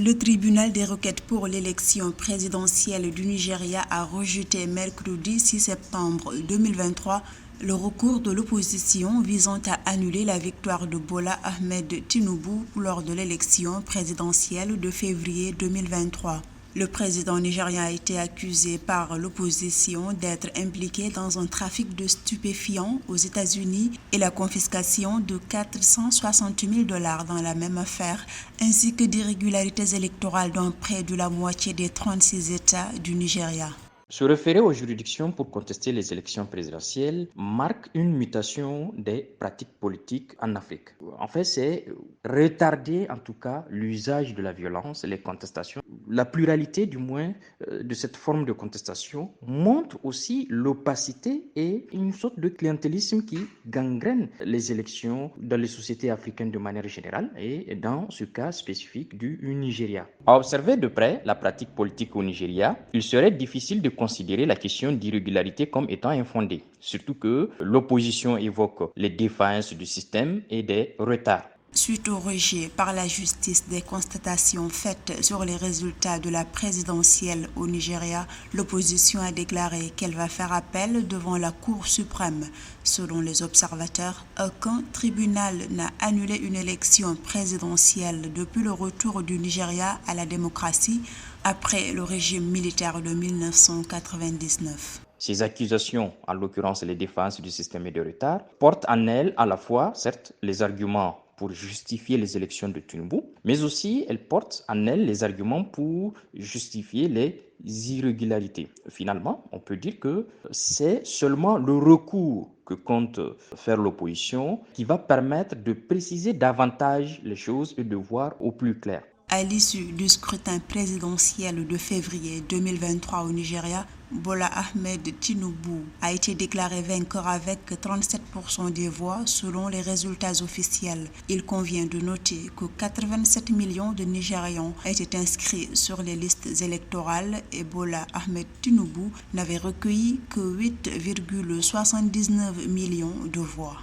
Le tribunal des requêtes pour l'élection présidentielle du Nigeria a rejeté mercredi 6 septembre 2023 le recours de l'opposition visant à annuler la victoire de Bola Ahmed Tinubu lors de l'élection présidentielle de février 2023. Le président nigérien a été accusé par l'opposition d'être impliqué dans un trafic de stupéfiants aux États-Unis et la confiscation de 460 000 $ dans la même affaire, ainsi que d'irrégularités électorales dans près de la moitié des 36 États du Nigeria. Se référer aux juridictions pour contester les élections présidentielles marque une mutation des pratiques politiques en Afrique. En fait, c'est retarder en tout cas l'usage de la violence, les contestations. La pluralité du moins de cette forme de contestation montre aussi l'opacité et une sorte de clientélisme qui gangrène les élections dans les sociétés africaines de manière générale et dans ce cas spécifique du Nigeria. À observer de près la pratique politique au Nigeria, il serait difficile de considérer la question d'irrégularité comme étant infondée, surtout que l'opposition évoque les défaillances du système et des retards. Suite au rejet par la justice des constatations faites sur les résultats de la présidentielle au Nigeria, l'opposition a déclaré qu'elle va faire appel devant la Cour suprême. Selon les observateurs, aucun tribunal n'a annulé une élection présidentielle depuis le retour du Nigeria à la démocratie après le régime militaire de 1999. Ces accusations, en l'occurrence les défenses du système et de retard, portent en elles à la fois, certes, les arguments pour justifier les élections de Tinubu, mais aussi elles portent en elles les arguments pour justifier les irrégularités. Finalement, on peut dire que c'est seulement le recours que compte faire l'opposition qui va permettre de préciser davantage les choses et de voir au plus clair. À l'issue du scrutin présidentiel de février 2023 au Nigeria, Bola Ahmed Tinubu a été déclaré vainqueur avec 37% des voix selon les résultats officiels. Il convient de noter que 87 millions de Nigérians étaient inscrits sur les listes électorales et Bola Ahmed Tinubu n'avait recueilli que 8,79 millions de voix.